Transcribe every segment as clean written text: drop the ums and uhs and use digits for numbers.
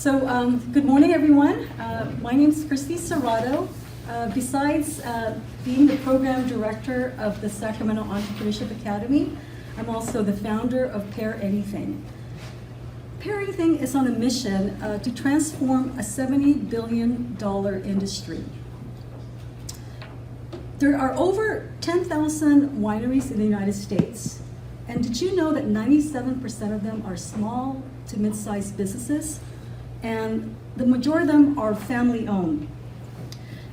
Good morning, everyone. My name is Christy Serrato. Besides being the program director of the Sacramento Entrepreneurship Academy, I'm also the founder of PairAnything. PairAnything is on a mission to transform a $70 billion industry. There are over 10,000 wineries in the United States. And did you know that 97% of them are small to mid-sized businesses? And the majority of them are family-owned.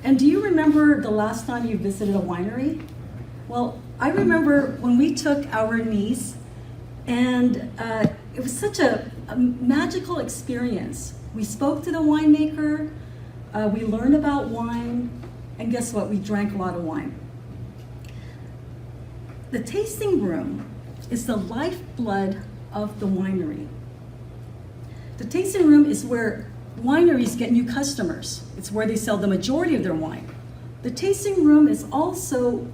And do you remember the last time you visited a winery? Well, I remember when we took our niece, and it was such a magical experience. We spoke to the winemaker, we learned about wine, and guess what? We drank a lot of wine. The tasting room is the lifeblood of the winery. The tasting room is where wineries get new customers. It's where they sell the majority of their wine. The tasting room is also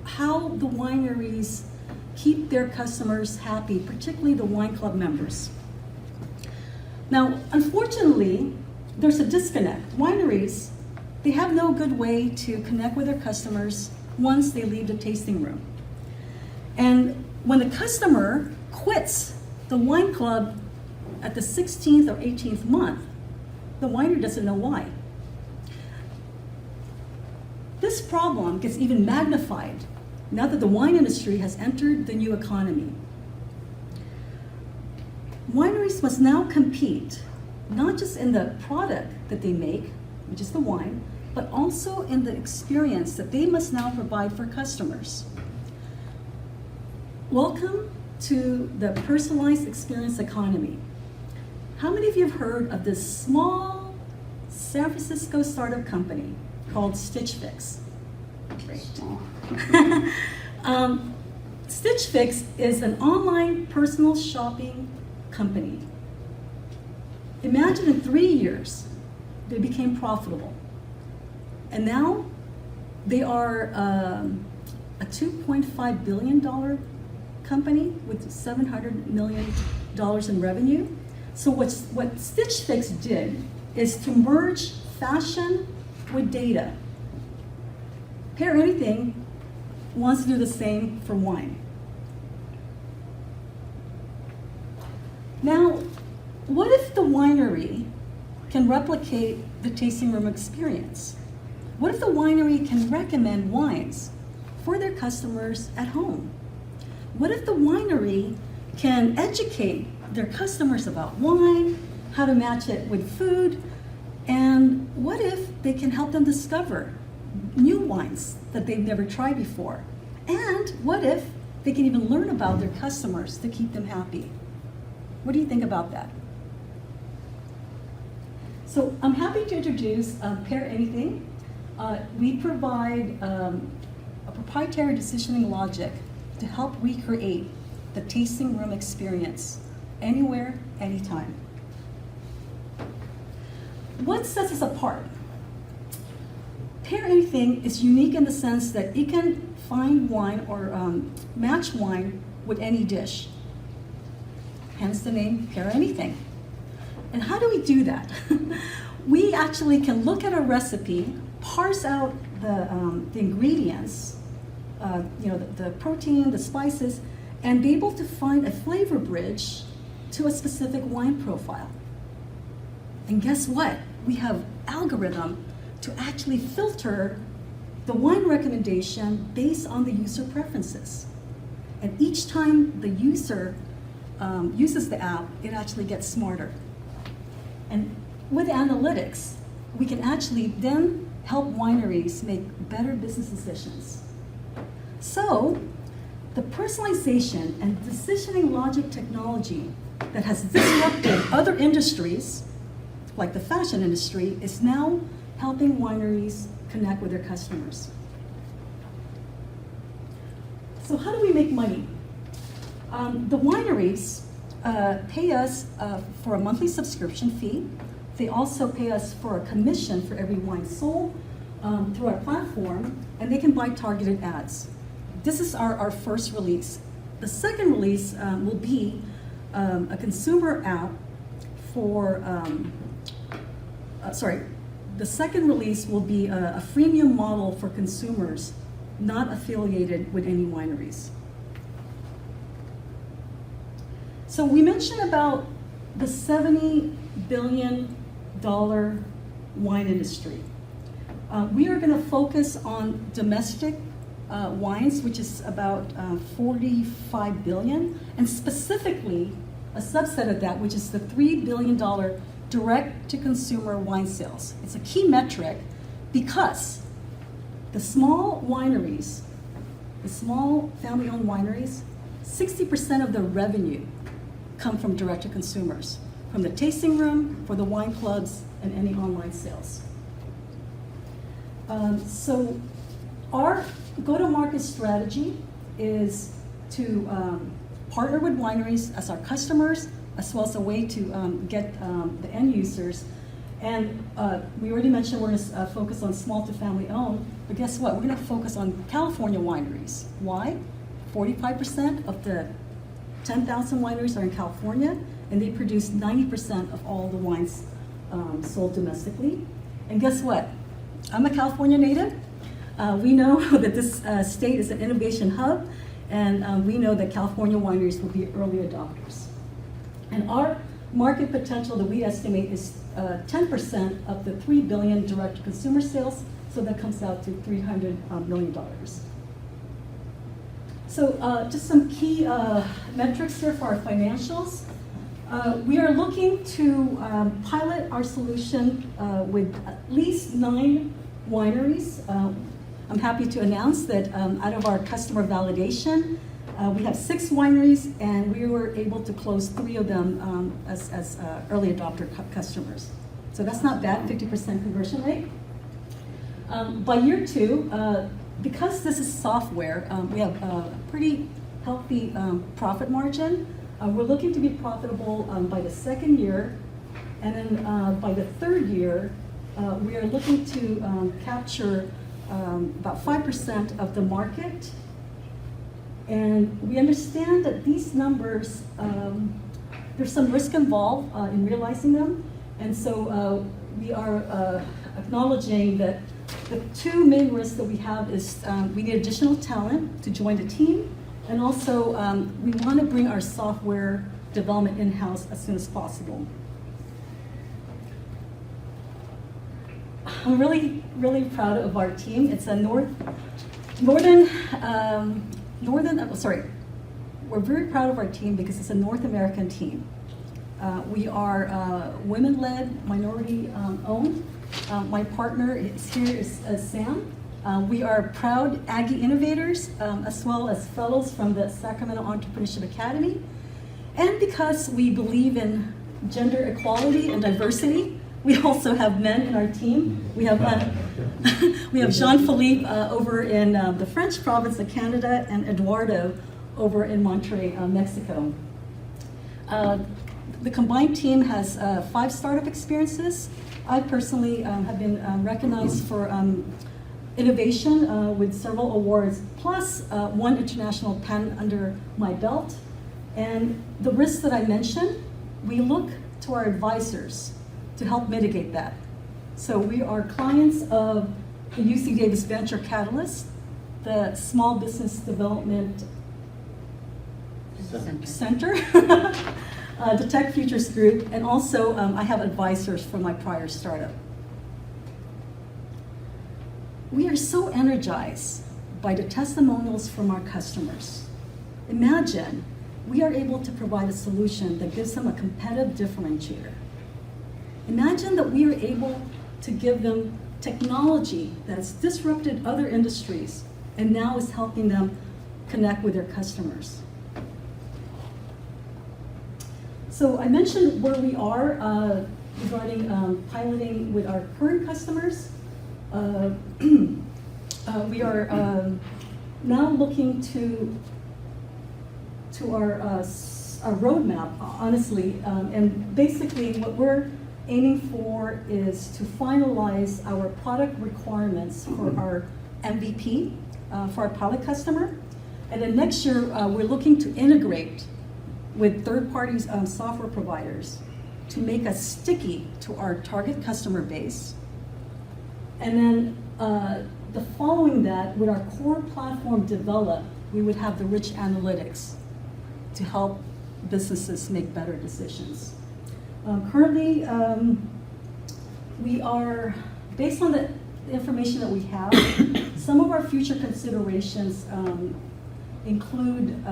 how the wineries keep their customers happy, particularly the wine club members. Now, unfortunately, there's a disconnect. Wineries, they have no good way to connect with their customers once they leave the tasting room. And when the customer quits the wine club at the 16th or 18th month, the winery doesn't know why. This problem gets even magnified now that the wine industry has entered the new economy. Wineries must now compete, not just in the product that they make, which is the wine, but also in the experience that they must now provide for customers. Welcome to the personalized experience economy. How many of you have heard of this small San Francisco startup company called Stitch Fix? Great. Stitch Fix is an online personal shopping company. Imagine in 3 years, they became profitable. And now they are a $2.5 billion company with $700 million in revenue. So what Stitch Fix did is to merge fashion with data. PairAnything wants to do the same for wine. Now, what if the winery can replicate the tasting room experience? What if the winery can recommend wines for their customers at home? What if the winery can educate their customers about wine, how to match it with food, and what if they can help them discover new wines that they've never tried before? And what if they can even learn about their customers to keep them happy? What do you think about that? So I'm happy to introduce PairAnything. We provide a proprietary decisioning logic to help recreate the tasting room experience anywhere, anytime. What sets us apart? PairAnything is unique in the sense that it can find wine or match wine with any dish. Hence the name PairAnything. And how do we do that? We actually can look at a recipe, parse out the ingredients, the protein, the spices, and be able to find a flavor bridge to a specific wine profile. And guess what? We have algorithm to actually filter the wine recommendation based on the user preferences. And each time the user uses the app, it actually gets smarter. And with analytics, we can actually then help wineries make better business decisions. So, the personalization and decisioning logic technology that has disrupted other industries, like the fashion industry, is now helping wineries connect with their customers. So how do we make money? The wineries pay us for a monthly subscription fee. They also pay us for a commission for every wine sold through our platform, and they can buy targeted ads. This is our first release. The second release will be a consumer app for, the second release will be a freemium model for consumers not affiliated with any wineries. So we mentioned about the $70 billion wine industry. We are going to focus on domestic wines, which is about 45 billion, and specifically a subset of that, which is the $3 billion direct-to-consumer wine sales. It's a key metric because the small wineries, the small family-owned wineries, 60% of their revenue come from direct-to-consumers, from the tasting room, for the wine clubs, and any online sales. So our go-to-market strategy is to partner with wineries as our customers, as well as a way to get the end users. And we already mentioned we're going to focus on small to family owned, but guess what? We're going to focus on California wineries. Why? 45% of the 10,000 wineries are in California, and they produce 90% of all the wines sold domestically. And guess what? I'm a California native. We know that this state is an innovation hub, and we know that California wineries will be early adopters. And our market potential that we estimate is 10% of the $3 billion direct-to-consumer sales, so that comes out to $300 million. So just some key metrics here for our financials. We are looking to pilot our solution with at least 9 wineries. I'm happy to announce that out of our customer validation, we have 6 wineries, and we were able to close 3 of them as early adopter customers. So that's not bad, 50% conversion rate. By year 2, because this is software, we have a pretty healthy profit margin. We're looking to be profitable by the 2nd year, and then by the 3rd year, we are looking to capture about 5% of the market. And we understand that these numbers, there's some risk involved in realizing them. And so we are acknowledging that the 2 main risks that we have is we need additional talent to join the team. And also, we want to bring our software development in-house as soon as possible. I'm really, really proud of our team. It's a we're very proud of our team because it's a North American team. We are women-led, minority-owned. My partner is Sam. We are proud Aggie innovators, as well as fellows from the Sacramento Entrepreneurship Academy. And because we believe in gender equality and diversity, we also have men in our team. We have Jean-Philippe over in the French province of Canada, and Eduardo over in Monterrey, Mexico. The combined team has 5 startup experiences. I personally have been recognized for innovation with several awards, plus 1 international patent under my belt. And the risks that I mentioned, we look to our advisors to help mitigate that. So we are clients of the UC Davis Venture Catalyst, the Small Business Development Center, the Tech Futures Group, and also I have advisors from my prior startup. We are so energized by the testimonials from our customers. Imagine we are able to provide a solution that gives them a competitive differentiator. Imagine that we are able to give them technology that has disrupted other industries and now is helping them connect with their customers. So I mentioned where we are regarding piloting with our current customers. We are now looking to our roadmap, honestly, and basically what we're aiming for is to finalize our product requirements for our MVP, for our pilot customer. And then next year, we're looking to integrate with third-party software providers to make us sticky to our target customer base. And then the following that, with our core platform developed, we would have the rich analytics to help businesses make better decisions. Currently, we are, based on the information that we have, some of our future considerations include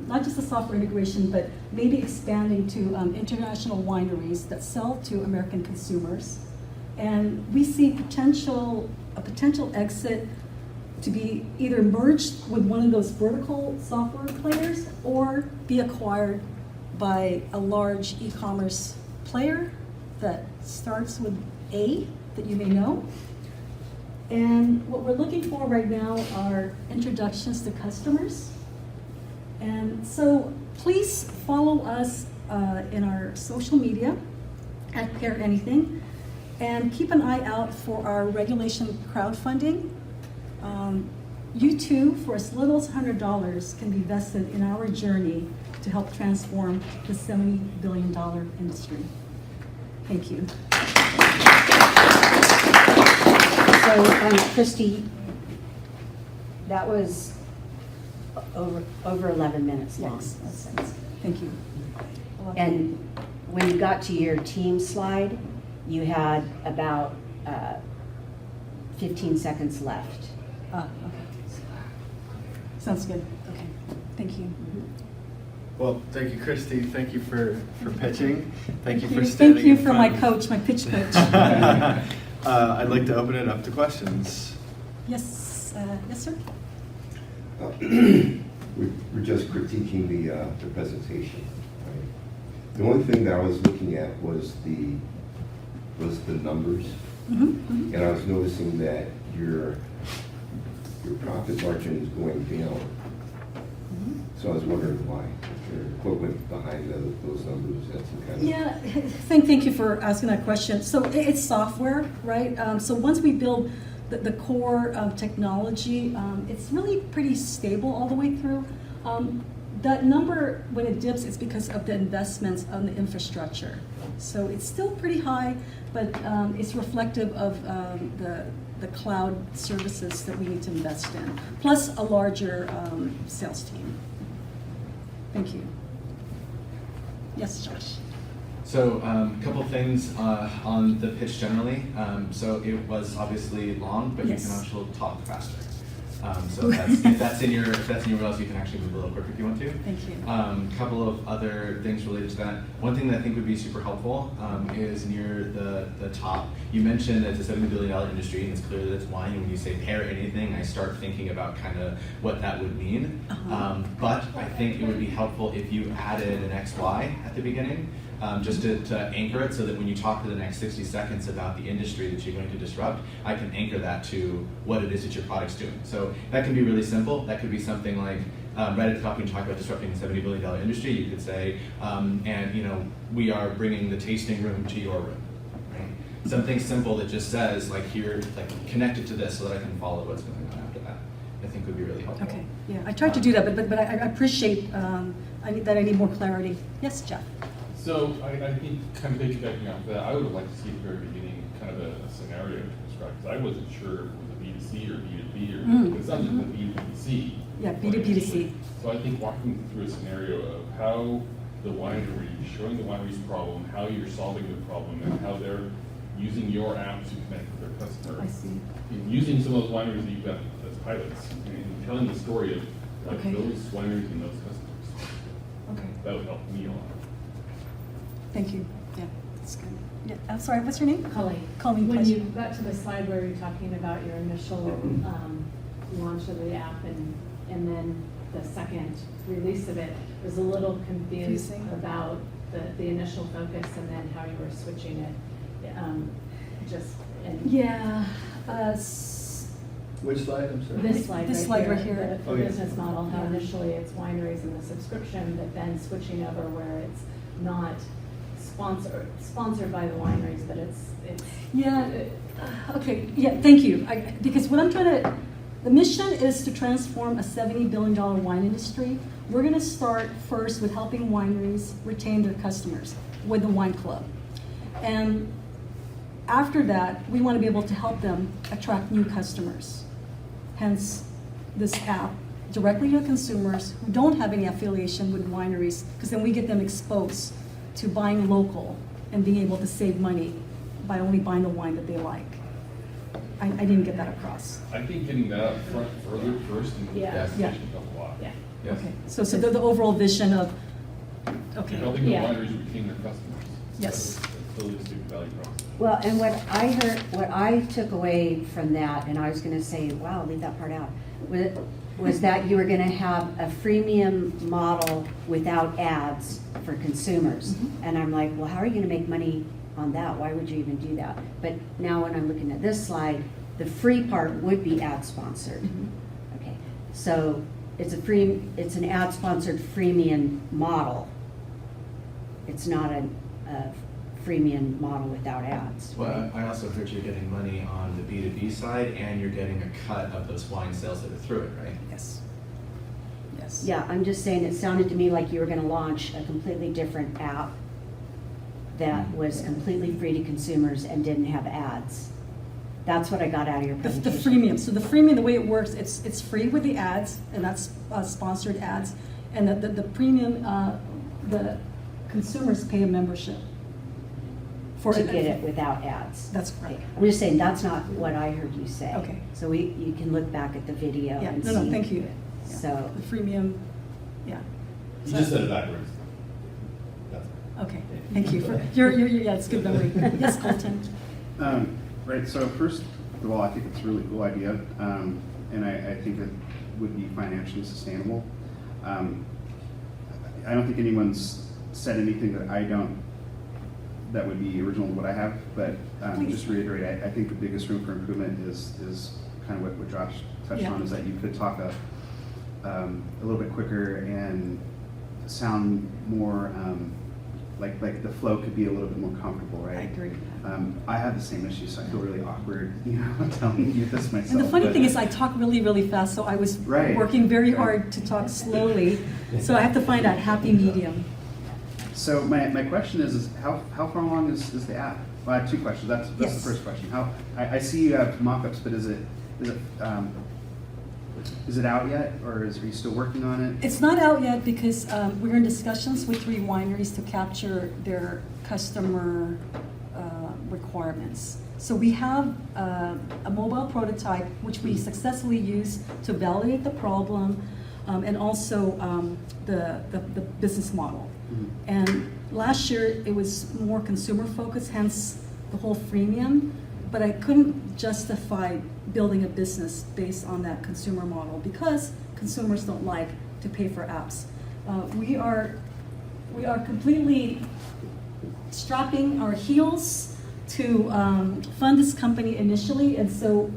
not just the software integration, but maybe expanding to international wineries that sell to American consumers. And we see a potential exit to be either merged with one of those vertical software players or be acquired by a large e-commerce player that starts with A, that you may know. And what we're looking for right now are introductions to customers. And so please follow us in our social media at PairAnything, and keep an eye out for our regulation crowdfunding. You too, for as little as $100, can be vested in our journey to help transform the $70 billion industry. Thank you. So, Christy, that was over 11 minutes long. Yes, that's sense. Thank you. And when you got to your team slide, you had about 15 seconds left. Okay. Sounds good. Okay. Thank you. Well, thank you, Christy. Thank you for pitching. Thank you for standing Thank you in for front my of- coach, my pitch coach. I'd like to open it up to questions. Yes, yes, sir. We're just critiquing the presentation. Right? The only thing that I was looking at was the numbers, and I was noticing that your profit margin is going down. So I was wondering why. What went behind those numbers? That's some kind of Yeah, thank you for asking that question. So it's software, right? So once we build the core technology, it's really pretty stable all the way through. That number, when it dips, it's because of the investments on the infrastructure. So it's still pretty high, but it's reflective of the cloud services that we need to invest in, plus a larger sales team. Thank you. Yes, Josh. So a couple things on the pitch generally. So it was obviously long, but Yes. you can also talk faster. So if that's in your wheelhouse, you can actually move a little quicker if you want to. Thank you. Couple of other things related to that. One thing that I think would be super helpful is near the top. You mentioned that it's a $70 billion industry, and it's clear that it's wine. And when you say pair anything, I start thinking about kind of what that would mean. But I think it would be helpful if you added an XY at the beginning. Just to anchor it so that when you talk for the next 60 seconds about the industry that you're going to disrupt, I can anchor that to what it is that your product's doing. So that can be really simple. That could be something like, right at the top when you talk about disrupting a $70 billion industry, you could say, and we are bringing the tasting room to your room. Right? Something simple that just says, like here, like connect it to this so that I can follow what's going on after that. I think would be really helpful. Okay, yeah, I tried to do that, but I appreciate I need more clarity. Yes, Jeff. So I think kind of piggybacking off that, I would have liked to see at the very beginning kind of a scenario to describe, because I wasn't sure if it was a B2C or B2B or it sounds like a B2B2C. Yeah, B2B2C. So I think walking through a scenario of how the winery, showing the winery's problem, how you're solving the problem, and how they're using your app to connect with their customer. I see. And using some of those wineries that you've got as pilots, and telling the story of like Okay. those wineries and those customers. Okay, That would help me a lot. thank you. Yeah, that's good. Yeah, I'm sorry, what's your name? Colleen. Colleen, When pleasure. you got to the slide where you're talking about your initial launch of the app and then the second release of it, was a little confused Confusing. about the initial focus and then how you were switching it. Yeah, Which slide? I'm sorry. This slide This right slide here, right here. the Oh, yeah. business model, how Yeah. initially it's wineries and the subscription, but then switching over where it's not sponsored by the wineries, but it's yeah, okay, yeah, thank you. Because what I'm trying to, the mission is to transform a $70 billion wine industry. We're gonna start first with helping wineries retain their customers with the wine club. And after that, we want to be able to help them attract new customers. Hence, this app directly to consumers who don't have any affiliation with wineries, because then we get them exposed to buying local and being able to save money by only buying the wine that they like. I didn't get that across. I think getting that up front further first and Yeah. destination helps a lot. Yeah. Yes. Okay, so the overall vision of, okay, Helping the Yeah. wineries retain their customers. Yes. That's a holistic value proposition. Well, and what I took away from that, and I was gonna say, wow, leave that part out, was that you were gonna have a freemium model without ads for consumers. And I'm like, well, how are you gonna make money on that? Why would you even do that? But now when I'm looking at this slide, the free part would be ad sponsored. Okay, so it's an ad sponsored freemium model. It's not a freemium model without ads. Well, I also heard you're getting money on the B2B side, and you're getting a cut of those wine sales that are through it, right? yes. Yes. Yeah, I'm just saying, it sounded to me like you were gonna launch a completely different app that was completely free to consumers and didn't have ads. That's what I got out of your The presentation. freemium, so the freemium, the way it works, it's free with the ads, and that's sponsored ads, and the premium, the consumers pay a membership. For To get it without ads. That's correct. Okay. I'm just saying, that's not what I heard you say. Okay. So you can look back at the video Yeah, and see. no, thank you. Yeah. So, The freemium, yeah. You just said it backwards. That's Okay, thank you for, yeah, it's good memory. Yes, Colton? Right, so first of all, I think it's a really cool idea, and I think it would be financially sustainable. I don't think anyone's said anything that would be original to what I have, but Please. just to reiterate, I think the biggest room for improvement is kind of what Josh touched Yeah. on, is that you could talk a little bit quicker and sound more, like the flow could be a little bit more comfortable, right? I agree. I have the same issue, so I feel really awkward, telling you this myself. And the funny but- thing is, I talk really, really fast, so I was Right. working very hard to talk slowly. So I have to find that happy medium. So my question is how far along is the app? Well, I have two questions. That's Yes. the first question. I see you have mock-ups, but is it out yet, or are you still working on it? It's not out yet because we're in discussions with 3 wineries to capture their customer requirements. So we have a mobile prototype, which we successfully used to validate the problem and also the business model. And last year, it was more consumer focused, hence the whole freemium, but I couldn't justify building a business based on that consumer model because consumers don't like to pay for apps. We are completely strapping our heels to fund this company initially, and so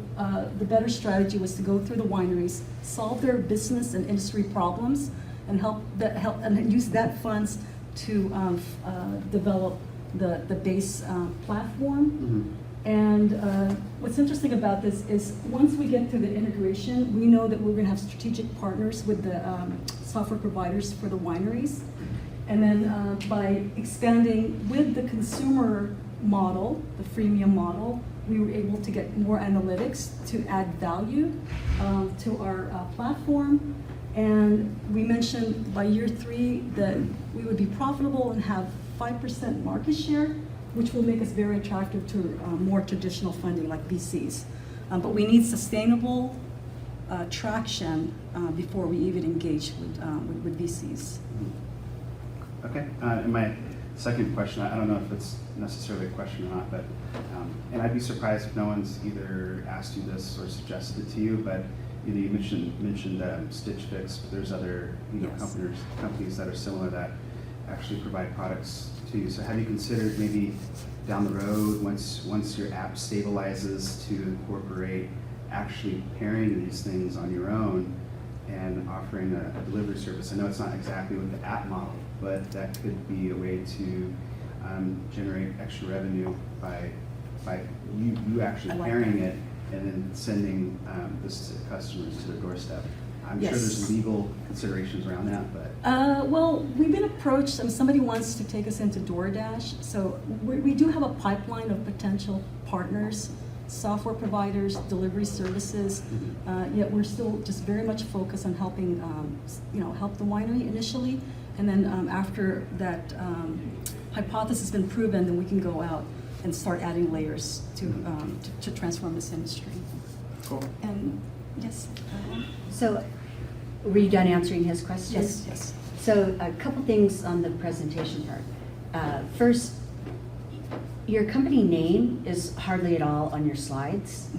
the better strategy was to go through the wineries, solve their business and industry problems, and help and use that funds to develop the base platform. And what's interesting about this is once we get to the integration, we know that we're going to have strategic partners with the software providers for the wineries. And then by expanding with the consumer model, the freemium model, we were able to get more analytics to add value to our platform. And we mentioned by year 3 that we would be profitable and have 5% market share, which will make us very attractive to more traditional funding like VCs. But we need sustainable traction before we even engage with VCs. Okay, and my second question, I don't know if it's necessarily a question or not, but, and I'd be surprised if no one's either asked you this or suggested it to you, but you mentioned Stitch Fix, but there's other Yes. companies that are similar that actually provide products to you. So have you considered maybe down the road, once your app stabilizes, to incorporate actually pairing these things on your own and offering a delivery service? I know it's not exactly with the app model, but that could be a way to generate extra revenue by you actually I like pairing that. it and then sending this to customers to their doorstep. I'm sure Yes. there's legal considerations around that, but. Well, we've been approached, somebody wants to take us into DoorDash, so we do have a pipeline of potential partners, software providers, delivery services, yet we're still just very much focused on helping, help the winery initially, and then after that hypothesis has been proven, then we can go out and start adding layers to transform this industry. Cool. And yes. So, were you done answering his questions? Yes. So, a couple things on the presentation part. First, your company name is hardly at all on your slides.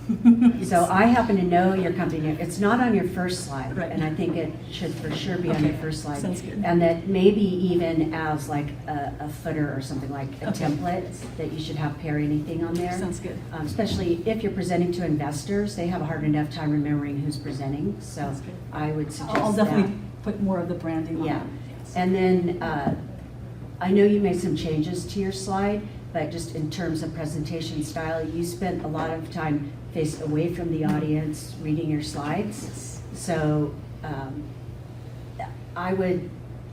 So I happen to know your company name. It's not on your first slide, Right. and I think it should for sure be on your first slide. Sounds good. And that maybe even as like a footer or something, like a Okay. template, that you should have PairAnything on there. Sounds good. Especially if you're presenting to investors, they have a hard enough time remembering who's presenting. So Sounds good. I would suggest I'll that. definitely put more of the branding on Yeah, it. Yes. and then I know you made some changes to your slide, but just in terms of presentation style, you spent a lot of time faced away from the audience reading your slides. Yes. So I would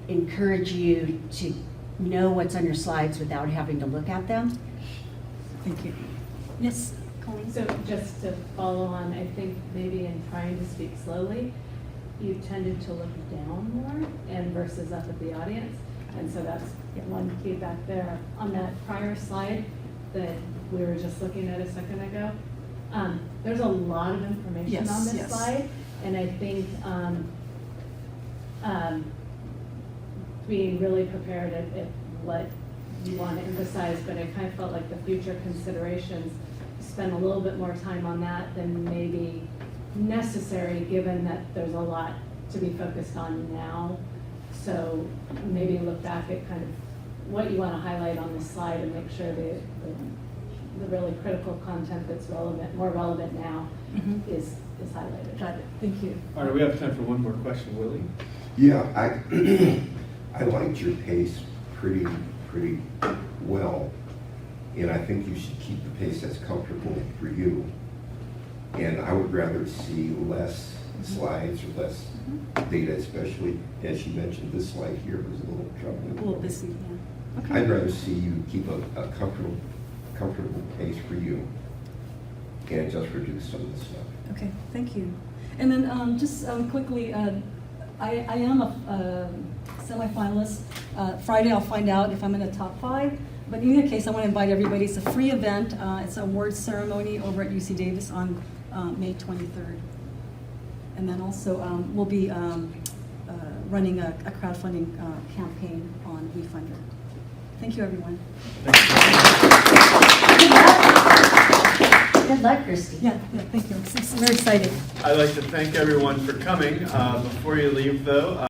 encourage you to know what's on your slides without having to look at them. Thank you. Yes, Colleen? So just to follow on, I think maybe in trying to speak slowly, you tended to look down more and versus up at the audience. And so that's one feedback there. On that prior slide that we were just looking at a second ago, there's a lot of information Yes, on this yes. slide. And I think being really prepared at what you want to emphasize, but I kind of felt like the future considerations, spend a little bit more time on that than maybe necessary, given that there's a lot to be focused on now. So maybe look back at kind of what you want to highlight on this slide and make sure the really critical content that's relevant, more relevant now, Mhm. is highlighted. Got it. Thank you. All right, we have time for one more question, Willie. Yeah, I liked your pace pretty well, and I think you should keep the pace that's comfortable for you. And I would rather see less slides or less data, especially as you mentioned, this slide here was a little A troubling. little busy, yeah. Okay. I'd rather see you keep a comfortable pace for you and just reduce some of the stuff. Okay, thank you. And then just quickly, I am a semifinalist. Friday I'll find out if I'm in the top 5. But in either case, I want to invite everybody. It's a free event. It's an awards ceremony over at UC Davis on May 23rd. And then also we'll be running a crowdfunding campaign on WeFunder. Thank you, everyone. Good luck, Christy. Yeah, thank you. I'm very excited. I'd like to thank everyone for coming. Before you leave, though,